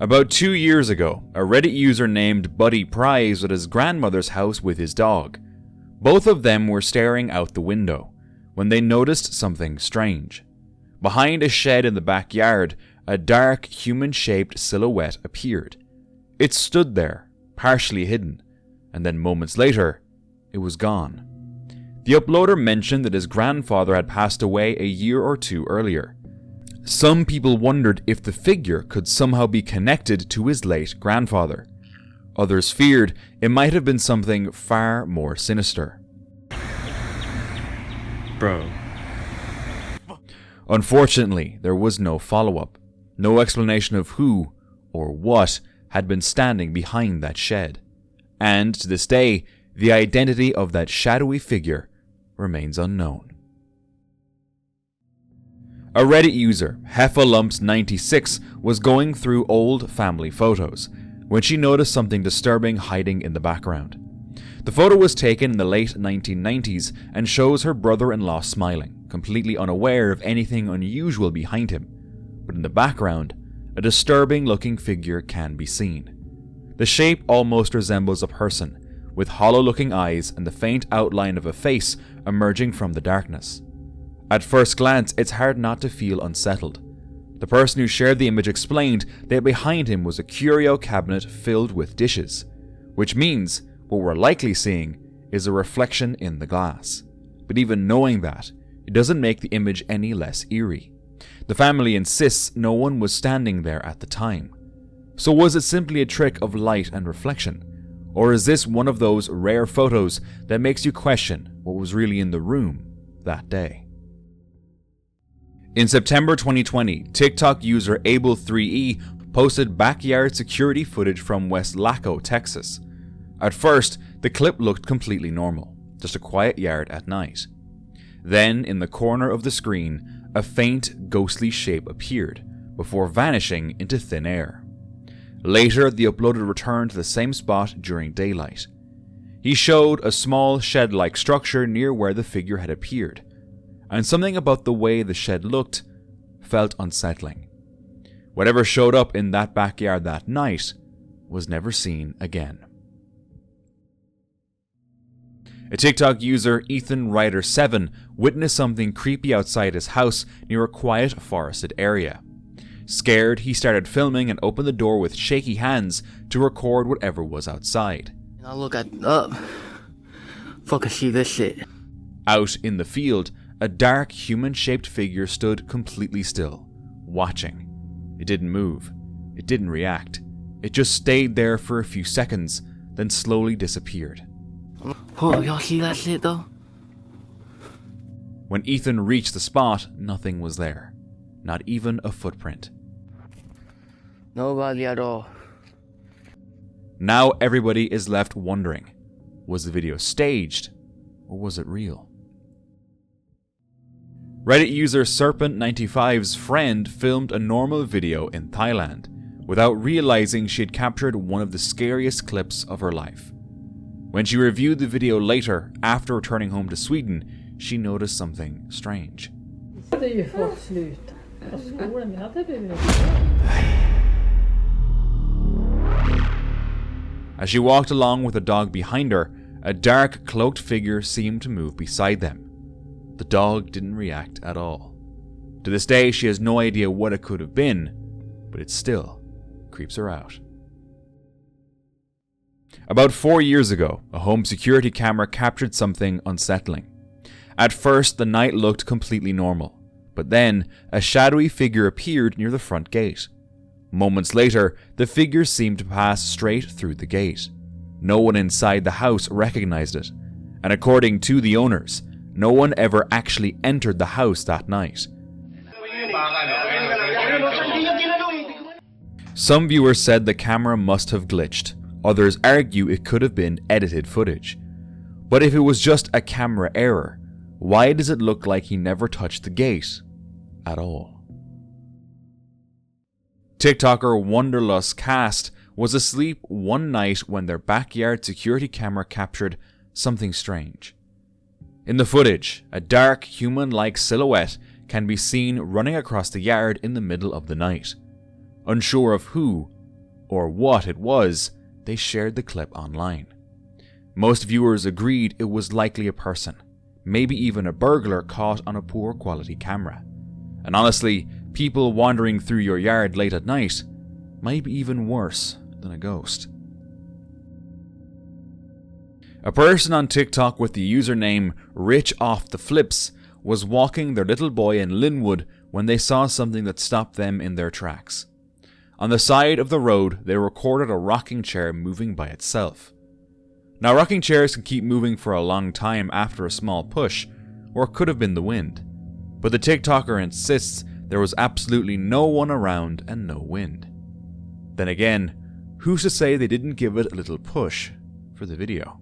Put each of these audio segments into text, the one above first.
About 2 years ago, a Reddit user named Buddy Prize was at his grandmother's house with his dog. Both of them were staring out the window when they noticed something strange. Behind a shed in the backyard, a dark, human-shaped silhouette appeared. It stood there, partially hidden, and then moments later, it was gone. The uploader mentioned that his grandfather had passed away a year or two earlier. Some people wondered if the figure could somehow be connected to his late grandfather. Others feared it might have been something far more sinister. Bro. Unfortunately, there was no follow-up. No explanation of who or what had been standing behind that shed. And to this day, the identity of that shadowy figure remains unknown. A Reddit user, Heffalumps96, was going through old family photos when she noticed something disturbing hiding in the background. The photo was taken in the late 1990s and shows her brother-in-law smiling, completely unaware of anything unusual behind him. But in the background, a disturbing-looking figure can be seen. The shape almost resembles a person, with hollow-looking eyes and the faint outline of a face emerging from the darkness. At first glance, it's hard not to feel unsettled. The person who shared the image explained that behind him was a curio cabinet filled with dishes, which means what we're likely seeing is a reflection in the glass. But even knowing that, it doesn't make the image any less eerie. The family insists no one was standing there at the time. So was it simply a trick of light and reflection? Or is this one of those rare photos that makes you question what was really in the room that day? In September 2020, TikTok user Able3E posted backyard security footage from West Laco, Texas. At first, the clip looked completely normal, just a quiet yard at night. Then, in the corner of the screen, a faint, ghostly shape appeared, before vanishing into thin air. Later, the uploader returned to the same spot during daylight. He showed a small shed-like structure near where the figure had appeared, and something about the way the shed looked felt unsettling. Whatever showed up in that backyard that night was never seen again. A TikTok user, EthanRider7, witnessed something creepy outside his house near a quiet forested area. Scared, he started filming and opened the door with shaky hands to record whatever was outside. I look up. Fucking see this shit. Out in the field, a dark human-shaped figure stood completely still, watching. It didn't move. It didn't react. It just stayed there for a few seconds, then slowly disappeared. Oh, y'all see that shit though? When Ethan reached the spot, nothing was there. Not even a footprint. Nobody at all. Now everybody is left wondering, was the video staged, or was it real? Reddit user Serpent95's friend filmed a normal video in Thailand, without realizing she had captured one of the scariest clips of her life. When she reviewed the video later, after returning home to Sweden, she noticed something strange. As she walked along with a dog behind her, a dark, cloaked figure seemed to move beside them. The dog didn't react at all. To this day, she has no idea what it could have been, but it still creeps her out. About 4 years ago, a home security camera captured something unsettling. At first, the night looked completely normal, but then a shadowy figure appeared near the front gate. Moments later, the figure seemed to pass straight through the gate. No one inside the house recognized it, and according to the owners, no one ever actually entered the house that night. Some viewers said the camera must have glitched. Others argue it could have been edited footage. But if it was just a camera error, why does it look like he never touched the gate at all? TikToker Wanderlust Cast was asleep one night when their backyard security camera captured something strange. In the footage, a dark, human-like silhouette can be seen running across the yard in the middle of the night. Unsure of who or what it was, they shared the clip online. Most viewers agreed it was likely a person, maybe even a burglar caught on a poor quality camera. And honestly, people wandering through your yard late at night might be even worse than a ghost. A person on TikTok with the username Rich Off the Flips was walking their little boy in Linwood when they saw something that stopped them in their tracks. On the side of the road, they recorded a rocking chair moving by itself. Now, rocking chairs can keep moving for a long time after a small push, or it could have been the wind. But the TikToker insists there was absolutely no one around and no wind. Then again, who's to say they didn't give it a little push for the video?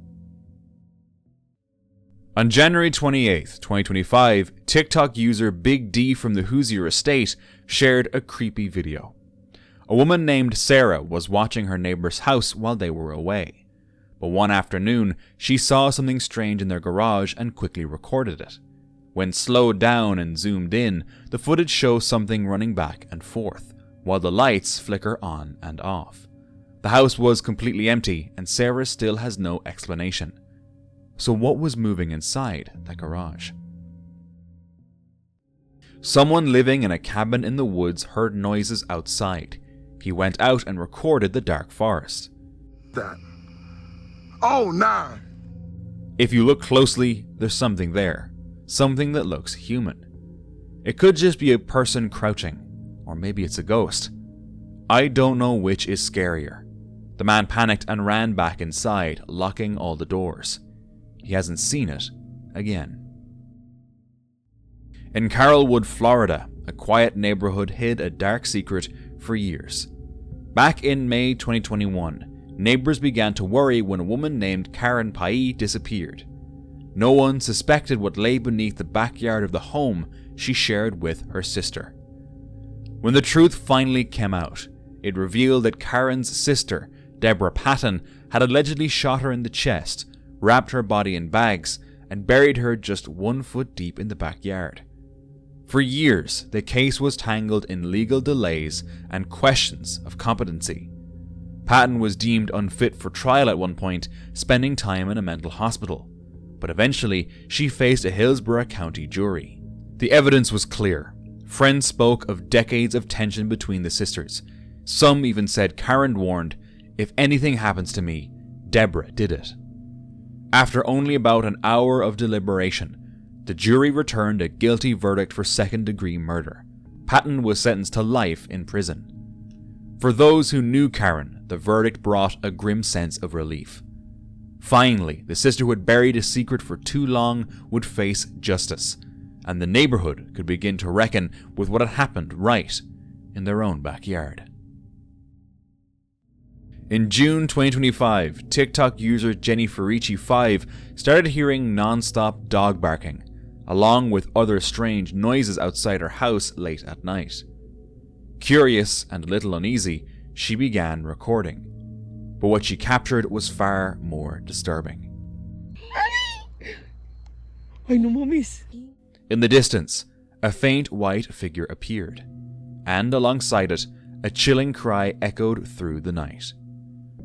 On January 28, 2025, TikTok user Big D from the Hoosier Estate shared a creepy video. A woman named Sarah was watching her neighbor's house while they were away. But one afternoon, she saw something strange in their garage and quickly recorded it. When slowed down and zoomed in, the footage shows something running back and forth, while the lights flicker on and off. The house was completely empty, and Sarah still has no explanation. So what was moving inside that garage? Someone living in a cabin in the woods heard noises outside. He went out and recorded the dark forest. That. Oh, nah. If you look closely, there's something there. Something that looks human. It could just be a person crouching, or maybe it's a ghost. I don't know which is scarier. The man panicked and ran back inside, locking all the doors. He hasn't seen it again. In Carrollwood, Florida, a quiet neighborhood hid a dark secret for years. Back in May 2021, neighbors began to worry when a woman named Karen Pai disappeared. No one suspected what lay beneath the backyard of the home she shared with her sister. When the truth finally came out, it revealed that Karen's sister, Deborah Patton, had allegedly shot her in the chest, wrapped her body in bags, and buried her just 1 foot deep in the backyard. For years, the case was tangled in legal delays and questions of competency. Patton was deemed unfit for trial at one point, spending time in a mental hospital. But eventually, she faced a Hillsborough County jury. The evidence was clear. Friends spoke of decades of tension between the sisters. Some even said Karen warned, "If anything happens to me, Deborah did it." After only about an hour of deliberation, the jury returned a guilty verdict for second-degree murder. Patton was sentenced to life in prison. For those who knew Karen, the verdict brought a grim sense of relief. Finally, the sister who had buried a secret for too long would face justice, and the neighborhood could begin to reckon with what had happened right in their own backyard. In June 2025, TikTok user JennyFerici5 started hearing non-stop dog barking, along with other strange noises outside her house late at night. Curious and a little uneasy, she began recording. But what she captured was far more disturbing. In the distance, a faint white figure appeared, and alongside it, a chilling cry echoed through the night.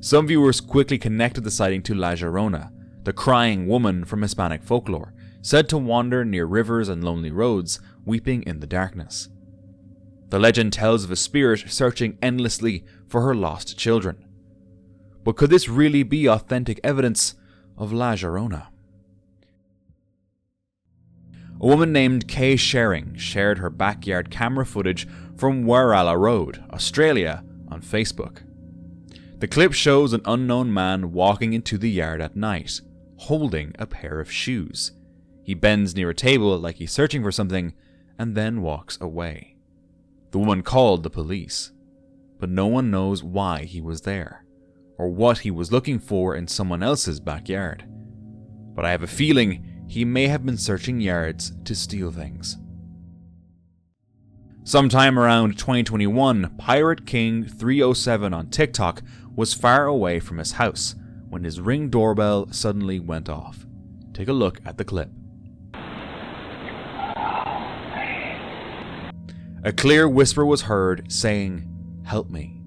Some viewers quickly connected the sighting to La Llorona, the crying woman from Hispanic folklore, said to wander near rivers and lonely roads, weeping in the darkness. The legend tells of a spirit searching endlessly for her lost children. But could this really be authentic evidence of La Llorona? A woman named Kay Shering shared her backyard camera footage from Warralla Road, Australia, on Facebook. The clip shows an unknown man walking into the yard at night, holding a pair of shoes. He bends near a table like he's searching for something, and then walks away. The woman called the police, but no one knows why he was there, or what he was looking for in someone else's backyard. But I have a feeling he may have been searching yards to steal things. Sometime around 2021, Pirate King 307 on TikTok was far away from his house when his Ring doorbell suddenly went off. Take a look at the clip. A clear whisper was heard saying, "Help me."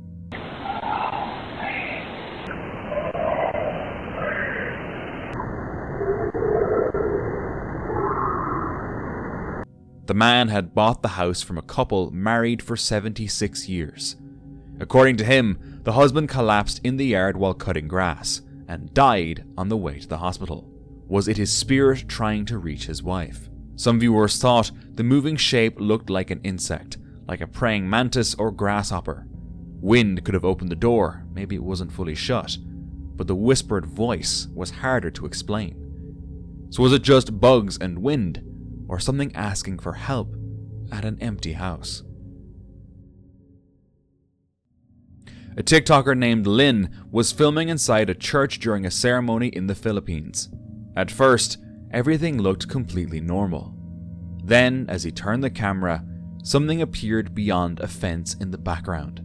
The man had bought the house from a couple married for 76 years. According to him, the husband collapsed in the yard while cutting grass and died on the way to the hospital. Was it his spirit trying to reach his wife? Some viewers thought the moving shape looked like an insect, like a praying mantis or grasshopper. Wind could have opened the door, maybe it wasn't fully shut, but the whispered voice was harder to explain. So was it just bugs and wind, or something asking for help at an empty house? A TikToker named Lynn was filming inside a church during a ceremony in the Philippines. At first, everything looked completely normal. Then, as he turned the camera, something appeared beyond a fence in the background.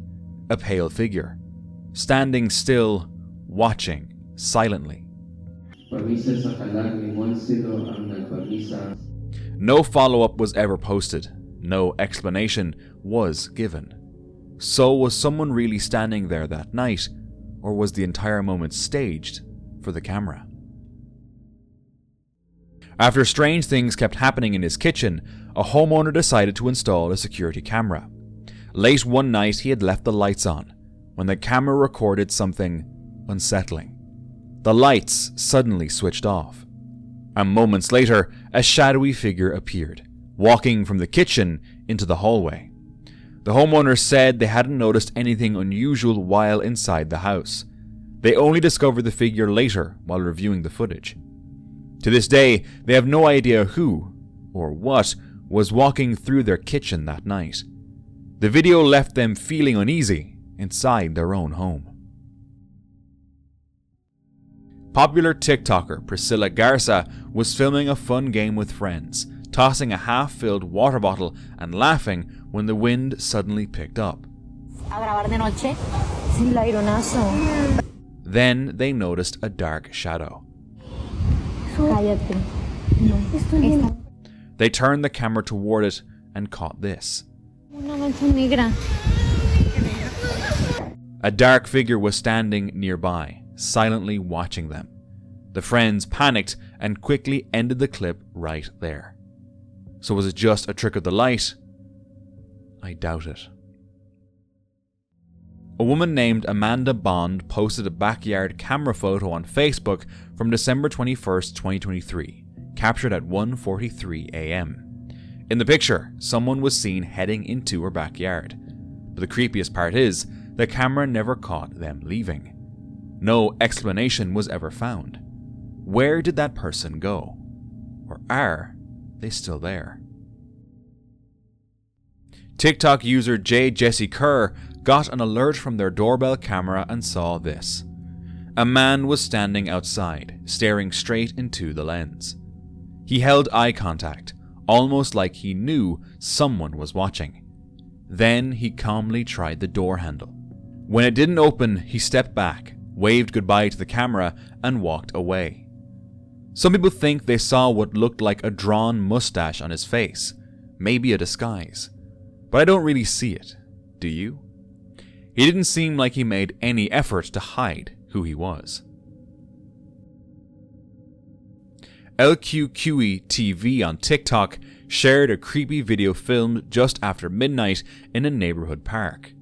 A pale figure, standing still, watching silently. No follow-up was ever posted. No explanation was given. So was someone really standing there that night, or was the entire moment staged for the camera? After strange things kept happening in his kitchen, a homeowner decided to install a security camera. Late one night, he had left the lights on when the camera recorded something unsettling. The lights suddenly switched off, and moments later, a shadowy figure appeared, walking from the kitchen into the hallway. The homeowners said they hadn't noticed anything unusual while inside the house. They only discovered the figure later while reviewing the footage. To this day, they have no idea who or what was walking through their kitchen that night. The video left them feeling uneasy inside their own home. Popular TikToker Priscilla Garza was filming a fun game with friends, tossing a half-filled water bottle and laughing when the wind suddenly picked up. Then they noticed a dark shadow. They turned the camera toward it and caught this. A dark figure was standing nearby, silently watching them. The friends panicked and quickly ended the clip right there. So was it just a trick of the light? I doubt it. A woman named Amanda Bond posted a backyard camera photo on Facebook from December 21st, 2023, captured at 1:43 a.m. In the picture, someone was seen heading into her backyard. But the creepiest part is, the camera never caught them leaving. No explanation was ever found. Where did that person go? Or are they still there? TikTok user J. Jesse Kerr got an alert from their doorbell camera and saw this. A man was standing outside, staring straight into the lens. He held eye contact, almost like he knew someone was watching. Then he calmly tried the door handle. When it didn't open, he stepped back, waved goodbye to the camera, and walked away. Some people think they saw what looked like a drawn mustache on his face, maybe a disguise. But I don't really see it. Do you? He didn't seem like he made any effort to hide who he was. LQQE TV on TikTok shared a creepy video filmed just after midnight in a neighborhood park.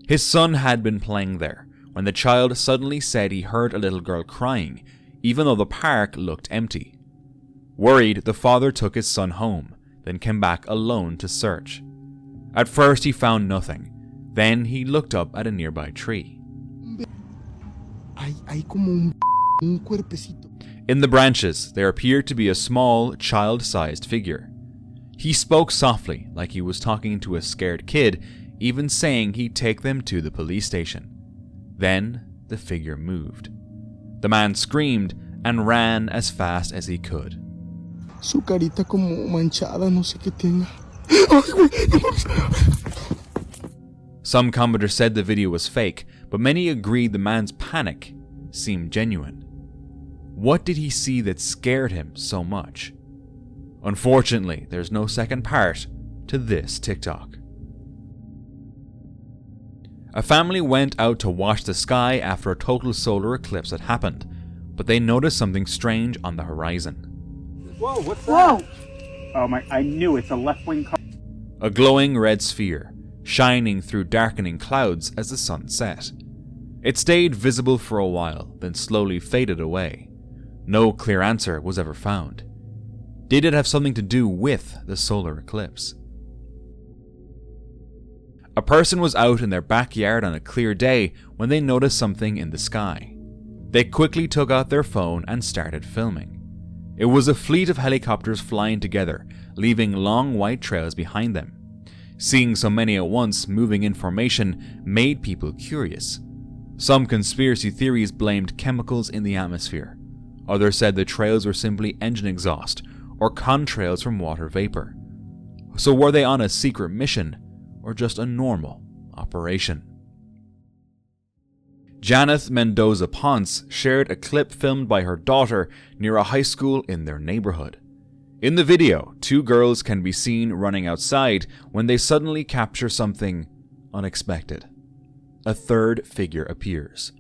His son had been playing there when the child suddenly said he heard a little girl crying, even though the park looked empty. Worried, the father took his son home, then came back alone to search. At first he found nothing. Then he looked up at a nearby tree. In the branches, there appeared to be a small, child-sized figure. He spoke softly, like he was talking to a scared kid, even saying he'd take them to the police station. Then the figure moved. The man screamed and ran as fast as he could. Su carita como manchada, no sé qué tenga. Some commenters said the video was fake, but many agreed the man's panic seemed genuine. What did he see that scared him so much? Unfortunately, there's no second part to this TikTok. A family went out to watch the sky after a total solar eclipse had happened, but they noticed something strange on the horizon. Whoa, what's that? Oh my, I knew it's a left-wing car. A glowing red sphere, shining through darkening clouds as the sun set. It stayed visible for a while, then slowly faded away. No clear answer was ever found. Did it have something to do with the solar eclipse? A person was out in their backyard on a clear day when they noticed something in the sky. They quickly took out their phone and started filming. It was a fleet of helicopters flying together, leaving long white trails behind them. Seeing so many at once moving in formation made people curious. Some conspiracy theories blamed chemicals in the atmosphere. Others said the trails were simply engine exhaust or contrails from water vapor. So were they on a secret mission or just a normal operation? Janeth Mendoza Ponce shared a clip filmed by her daughter near a high school in their neighborhood. In the video, two girls can be seen running outside when they suddenly capture something unexpected. A third figure appears,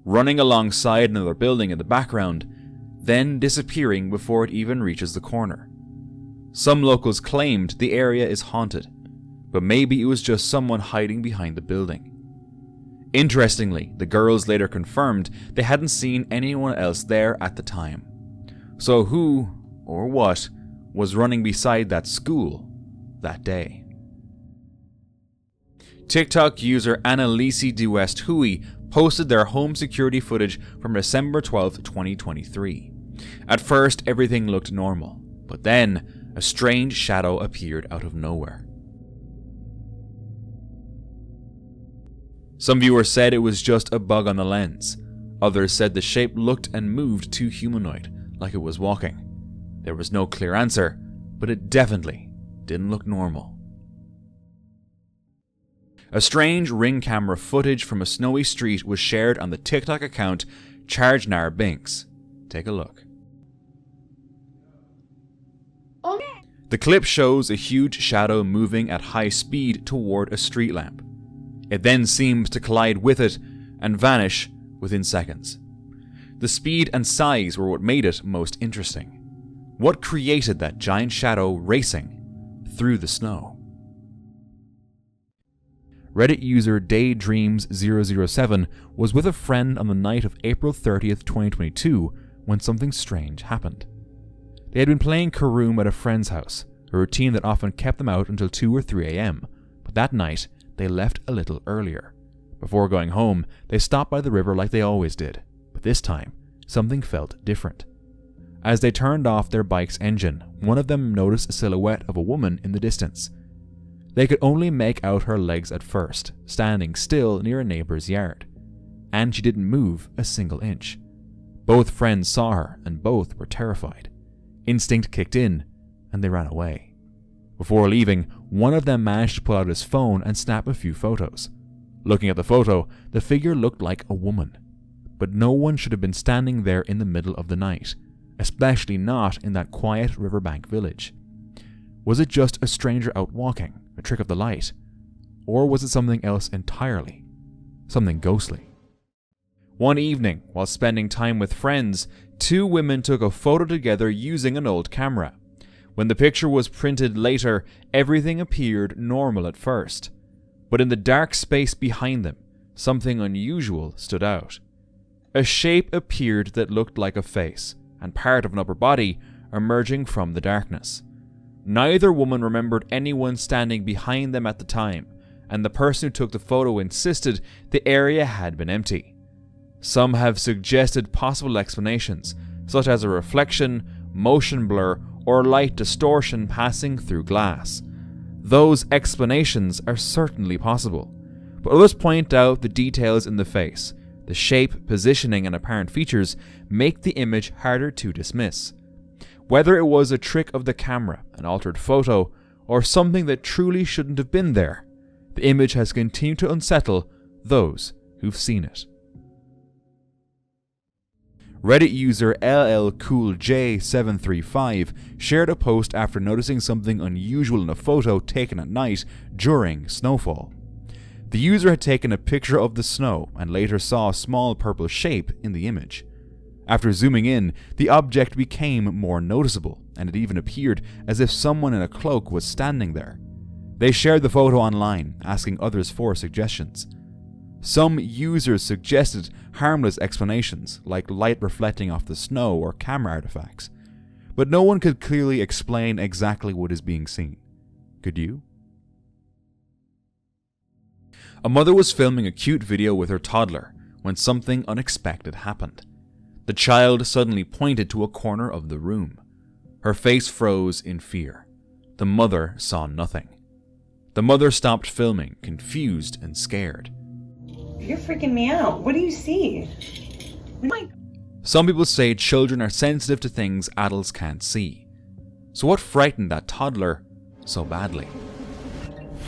running alongside another building in the background, then disappearing before it even reaches the corner. Some locals claimed the area is haunted, but maybe it was just someone hiding behind the building. Interestingly, the girls later confirmed they hadn't seen anyone else there at the time. So who, or what, was running beside that school that day? TikTok user Annalise DeWest Hui posted their home security footage from December 12, 2023. At first, everything looked normal, but then a strange shadow appeared out of nowhere. Some viewers said it was just a bug on the lens. Others said the shape looked and moved too humanoid, like it was walking. There was no clear answer, but it definitely didn't look normal. A strange ring camera footage from a snowy street was shared on the TikTok account Chargenar Binks. Take a look. Okay. The clip shows a huge shadow moving at high speed toward a street lamp. It then seems to collide with it and vanish within seconds. The speed and size were what made it most interesting. What created that giant shadow racing through the snow? Reddit user Daydreams007 was with a friend on the night of April 30th, 2022 when something strange happened. They had been playing Karoom at a friend's house, a routine that often kept them out until 2 or 3 a.m, but that night they left a little earlier. Before going home, they stopped by the river like they always did, but this time, something felt different. As they turned off their bike's engine, one of them noticed a silhouette of a woman in the distance. They could only make out her legs at first, standing still near a neighbor's yard, and she didn't move a single inch. Both friends saw her, and both were terrified. Instinct kicked in, and they ran away. Before leaving, one of them managed to pull out his phone and snap a few photos. Looking at the photo, the figure looked like a woman. But no one should have been standing there in the middle of the night, especially not in that quiet Riverbank village. Was it just a stranger out walking, a trick of the light? Or was it something else entirely? Something ghostly? One evening, while spending time with friends, two women took a photo together using an old camera. When the picture was printed later, everything appeared normal at first. But in the dark space behind them, something unusual stood out. A shape appeared that looked like a face, and part of an upper body emerging from the darkness. Neither woman remembered anyone standing behind them at the time, and the person who took the photo insisted the area had been empty. Some have suggested possible explanations, such as a reflection, motion blur, or light distortion passing through glass. Those explanations are certainly possible, but others point out the details in the face. The shape, positioning, and apparent features make the image harder to dismiss. Whether it was a trick of the camera, an altered photo, or something that truly shouldn't have been there, the image has continued to unsettle those who've seen it. Reddit user LLCoolJ735 shared a post after noticing something unusual in a photo taken at night during snowfall. The user had taken a picture of the snow and later saw a small purple shape in the image. After zooming in, the object became more noticeable, and it even appeared as if someone in a cloak was standing there. They shared the photo online, asking others for suggestions. Some users suggested harmless explanations, like light reflecting off the snow or camera artifacts, but no one could clearly explain exactly what is being seen. Could you? A mother was filming a cute video with her toddler when something unexpected happened. The child suddenly pointed to a corner of the room. Her face froze in fear. The mother saw nothing. The mother stopped filming, confused and scared. You're freaking me out. What do you see? Some people say children are sensitive to things adults can't see. So what frightened that toddler so badly?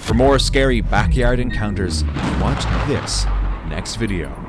For more scary backyard encounters, watch this next video.